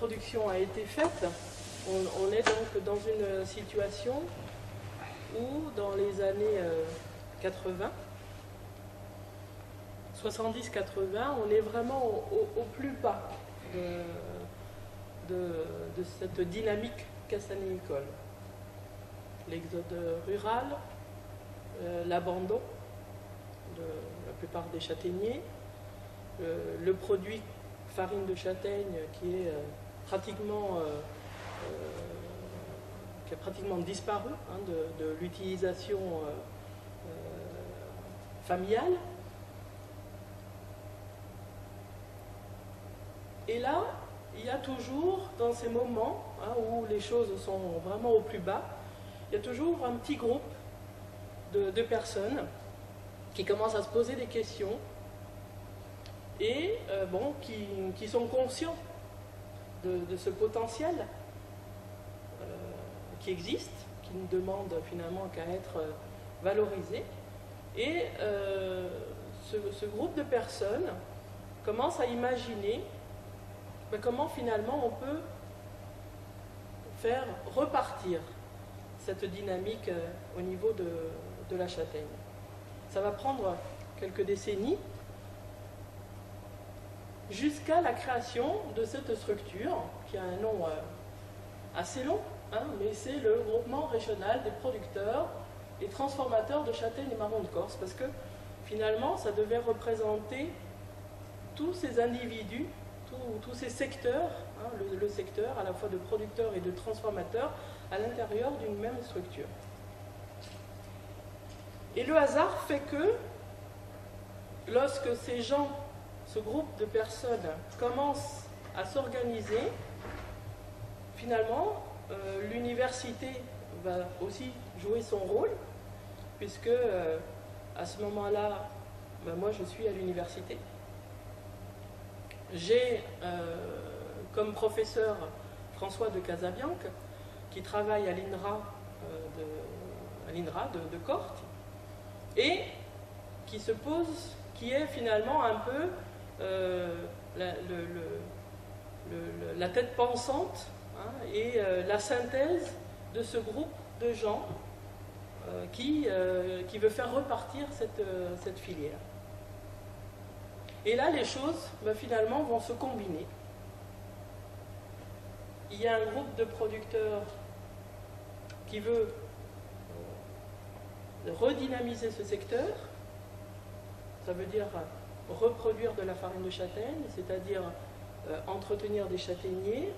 l'introduction a été faite, on est donc dans une situation où, dans les années 80, 70-80, on est vraiment au plus bas de cette dynamique castanéicole. L'exode rural, l'abandon de la plupart des châtaigniers, le produit farine de châtaigne qui est qui a pratiquement disparu de l'utilisation familiale. Et là, il y a toujours, dans ces moments où les choses sont vraiment au plus bas, il y a toujours un petit groupe de personnes qui commencent à se poser des questions et qui sont conscients de ce potentiel qui existe, qui ne demande finalement qu'à être valorisé. Et ce groupe de personnes commence à imaginer comment finalement on peut faire repartir cette dynamique au niveau de la châtaigne. Ça va prendre quelques décennies jusqu'à la création de cette structure qui a un nom assez long, mais c'est le groupement régional des producteurs et transformateurs de châtaignes et marrons de Corse, parce que finalement ça devait représenter tous ces individus, tous ces secteurs, le secteur à la fois de producteurs et de transformateurs à l'intérieur d'une même structure. Et le hasard fait que lorsque ces gens, ce groupe de personnes commence à s'organiser, finalement l'université va aussi jouer son rôle, puisque à ce moment-là, moi je suis à l'université. J'ai comme professeur François de Casabianca, qui travaille à l'INRA de Corte, et qui est finalement un peu la tête pensante et la synthèse de ce groupe de gens qui veut faire repartir cette filière. Et là, les choses, finalement, vont se combiner. Il y a un groupe de producteurs qui veut redynamiser ce secteur. Ça veut dire reproduire de la farine de châtaigne, c'est-à-dire entretenir des châtaigniers,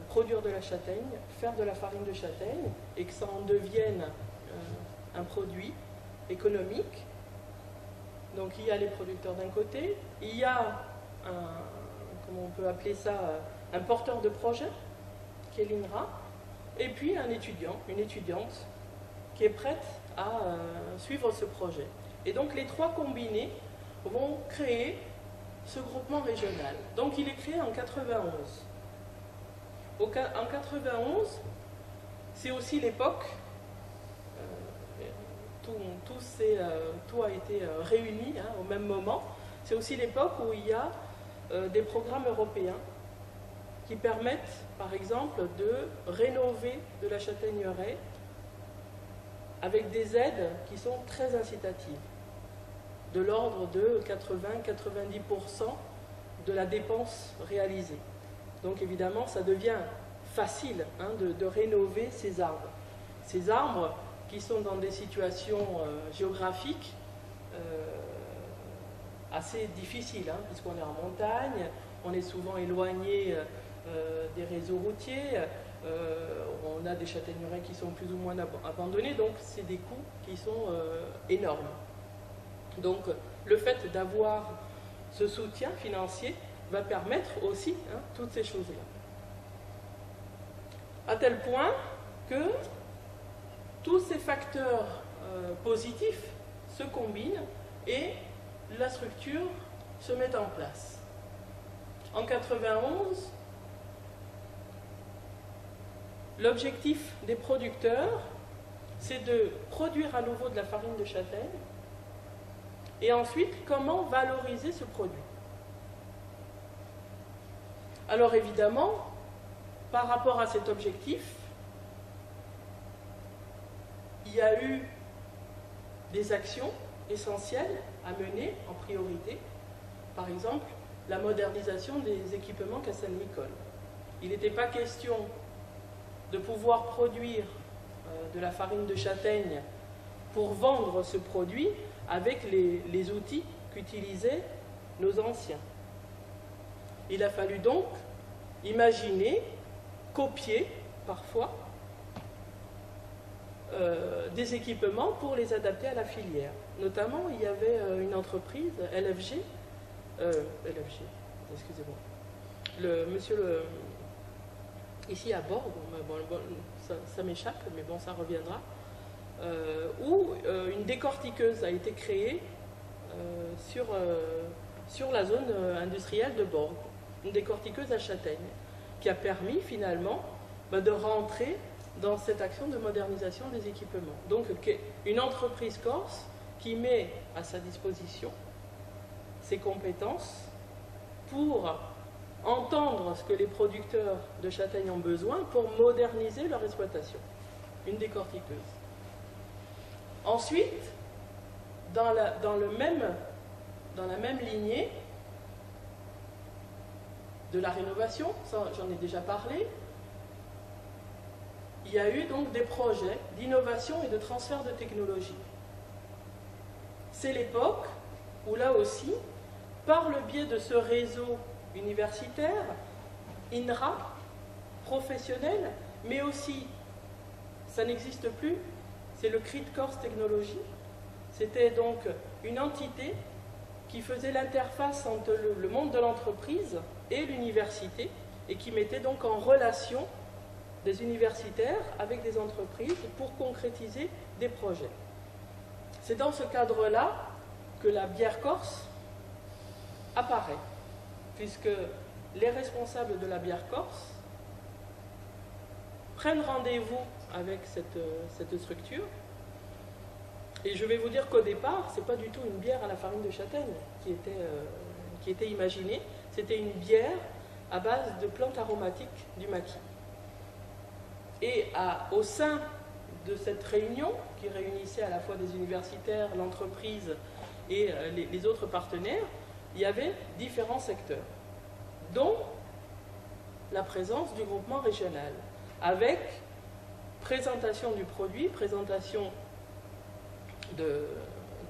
produire de la châtaigne, faire de la farine de châtaigne, et que ça en devienne un produit économique. Donc il y a les producteurs d'un côté, il y a comment on peut appeler ça, un porteur de projet, qui est l'INRA, et puis un étudiant, une étudiante, qui est prête à suivre ce projet. Et donc les trois combinés vont créer ce groupement régional. Donc il est créé en 91. En 91, c'est aussi l'époque, tout a été réuni au même moment, c'est aussi l'époque où il y a des programmes européens qui permettent, par exemple, de rénover de la châtaigneraie avec des aides qui sont très incitatives, de l'ordre de 80-90% de la dépense réalisée. Donc évidemment, ça devient facile de rénover ces arbres. Ces arbres qui sont dans des situations géographiques assez difficiles, puisqu'on est en montagne, on est souvent éloigné des réseaux routiers, on a des châtaigneraies qui sont plus ou moins abandonnées, donc c'est des coûts qui sont énormes. Donc le fait d'avoir ce soutien financier va permettre aussi toutes ces choses-là. À tel point que tous ces facteurs positifs se combinent et la structure se met en place. En 91, l'objectif des producteurs, c'est de produire à nouveau de la farine de châtaigne et ensuite comment valoriser ce produit. Alors évidemment, par rapport à cet objectif, il y a eu des actions essentielles à mener en priorité. Par exemple, la modernisation des équipements Castelnicole. Il n'était pas question de pouvoir produire de la farine de châtaigne pour vendre ce produit avec les outils qu'utilisaient nos anciens. Il a fallu donc imaginer, copier parfois, des équipements pour les adapter à la filière. Notamment, il y avait une entreprise, LFG, excusez-moi, ici à Bordeaux, ça m'échappe, mais bon, ça reviendra, où une décortiqueuse a été créée sur la zone industrielle de Bordeaux, une décortiqueuse à châtaigne, qui a permis finalement de rentrer dans cette action de modernisation des équipements. Donc, une entreprise corse qui met à sa disposition ses compétences pour entendre ce que les producteurs de châtaignes ont besoin pour moderniser leur exploitation. Une décortiqueuse. Ensuite, dans la même lignée de la rénovation, j'en ai déjà parlé, il y a eu donc des projets d'innovation et de transfert de technologie. C'est l'époque où là aussi, par le biais de ce réseau universitaire, INRA, professionnel, mais aussi, ça n'existe plus, c'est le CRIT Corse Technologie. C'était donc une entité qui faisait l'interface entre le monde de l'entreprise et l'université et qui mettait donc en relation des universitaires avec des entreprises pour concrétiser des projets. C'est dans ce cadre-là que la bière corse apparaît, puisque les responsables de la bière corse prennent rendez-vous avec cette structure. Et je vais vous dire qu'au départ, ce n'est pas du tout une bière à la farine de châtaigne qui était imaginée, c'était une bière à base de plantes aromatiques du maquis. Et au sein de cette réunion, qui réunissait à la fois des universitaires, l'entreprise et les autres partenaires, il y avait différents secteurs, dont la présence du groupement régional, avec présentation du produit, présentation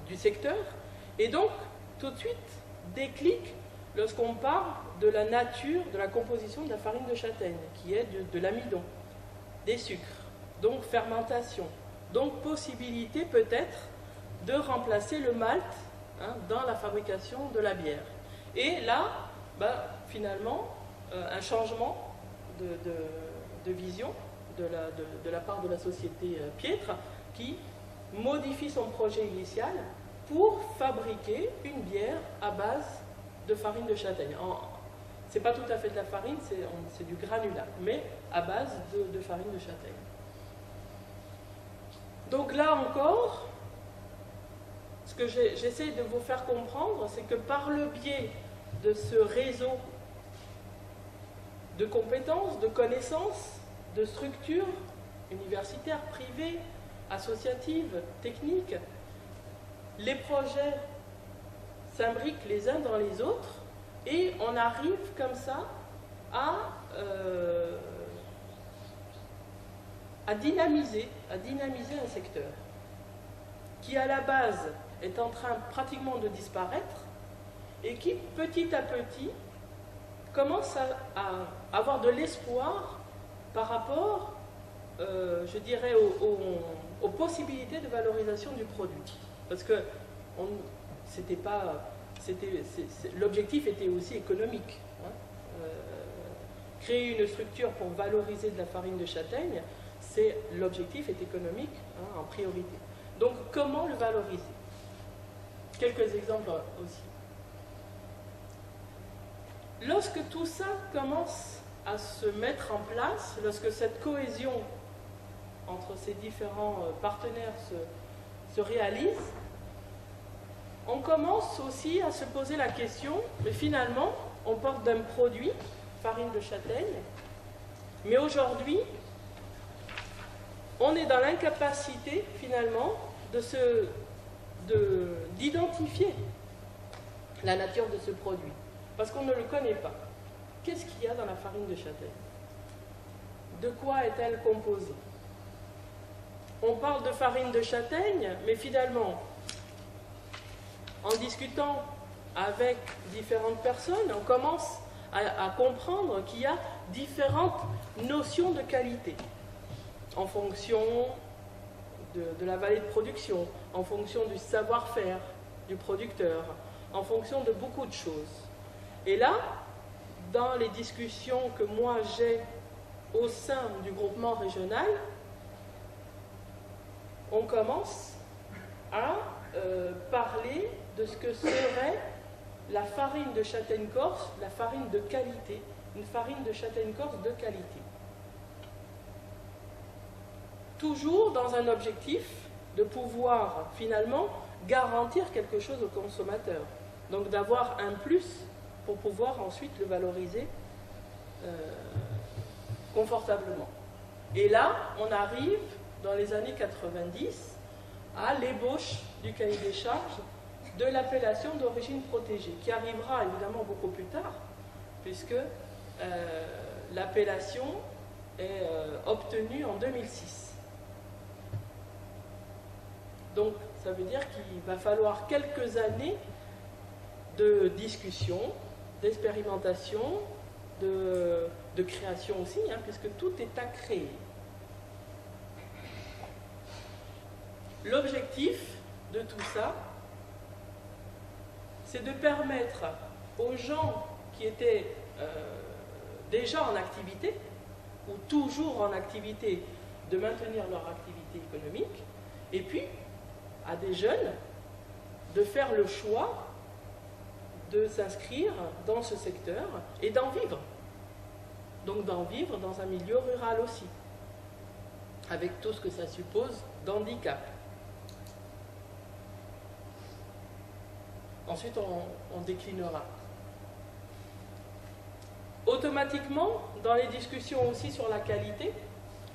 du secteur, et donc tout de suite déclic lorsqu'on parle de la nature, de la composition de la farine de châtaigne, qui est de l'amidon, des sucres, donc fermentation, donc possibilité peut-être de remplacer le malt dans la fabrication de la bière. Et là, finalement, un changement de vision de la part de la société Pietre qui modifie son projet initial pour fabriquer une bière à base de farine de châtaigne. Ce n'est pas tout à fait de la farine, c'est du granulat, mais à base de farine de châtaigne. Donc là encore, ce que j'essaie de vous faire comprendre, c'est que par le biais de ce réseau de compétences, de connaissances, de structures universitaires, privées, associatives, techniques, les projets s'imbriquent les uns dans les autres et on arrive comme ça à dynamiser un secteur qui à la base est en train pratiquement de disparaître et qui petit à petit commence à avoir de l'espoir par rapport, je dirais, aux possibilités de valorisation du produit. Parce que l'objectif était aussi économique. Créer une structure pour valoriser de la farine de châtaigne, l'objectif est économique en priorité. Donc comment le valoriser? Quelques exemples aussi. Lorsque tout ça commence à se mettre en place, lorsque cette cohésion entre ces différents partenaires se réalise, on commence aussi à se poser la question, mais finalement, on part d'un produit farine de châtaigne, mais aujourd'hui, on est dans l'incapacité finalement d'identifier la nature de ce produit, parce qu'on ne le connaît pas. Qu'est-ce qu'il y a dans la farine de châtaigne? De quoi est-elle composée? On parle de farine de châtaigne, mais finalement, en discutant avec différentes personnes, on commence à comprendre qu'il y a différentes notions de qualité, en fonction de la vallée de production, en fonction du savoir-faire du producteur, en fonction de beaucoup de choses. Et là, dans les discussions que moi j'ai au sein du groupement régional, on commence à parler de ce que serait la farine de châtaigne corse, la farine de qualité, une farine de châtaigne corse de qualité. Toujours dans un objectif de pouvoir finalement garantir quelque chose au consommateur. Donc d'avoir un plus pour pouvoir ensuite le valoriser confortablement. Et là, on arrive dans les années 90 à l'ébauche du cahier des charges de l'appellation d'origine protégée, qui arrivera évidemment beaucoup plus tard, puisque l'appellation est obtenue en 2006. Donc, ça veut dire qu'il va falloir quelques années de discussion, d'expérimentation, de création aussi, hein, puisque tout est à créer. L'objectif de tout ça, c'est de permettre aux gens qui étaient déjà en activité, ou toujours en activité, de maintenir leur activité économique, et puis à des jeunes de faire le choix de s'inscrire dans ce secteur et d'en vivre. Donc d'en vivre dans un milieu rural aussi, avec tout ce que ça suppose d'handicap. Ensuite, on déclinera. Automatiquement, dans les discussions aussi sur la qualité,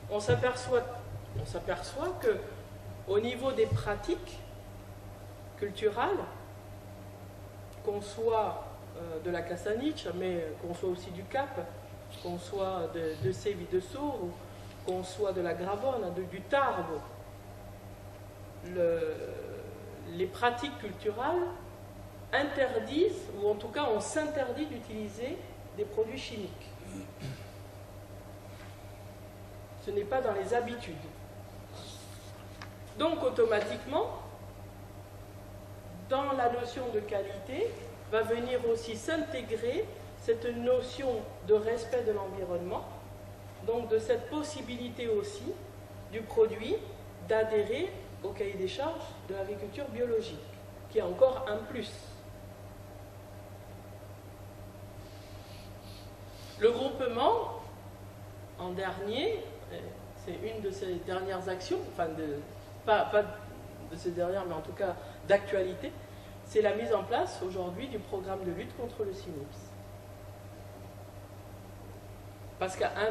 on s'aperçoit que au niveau des pratiques culturales, qu'on soit de la Cassaniche, mais qu'on soit aussi du Cap, qu'on soit de Séville de Sour, ou qu'on soit de la Gravonne, du Tarbes, les pratiques culturelles interdisent, ou en tout cas on s'interdit d'utiliser des produits chimiques. Ce n'est pas dans les habitudes. Donc automatiquement, dans la notion de qualité, va venir aussi s'intégrer cette notion de respect de l'environnement, donc de cette possibilité aussi du produit d'adhérer au cahier des charges de l'agriculture biologique, qui est encore un plus. Le groupement, en dernier, c'est une de ses dernières actions, enfin pas de ces dernières, mais en tout cas d'actualité, c'est la mise en place aujourd'hui du programme de lutte contre le SINIPS. Parce qu'à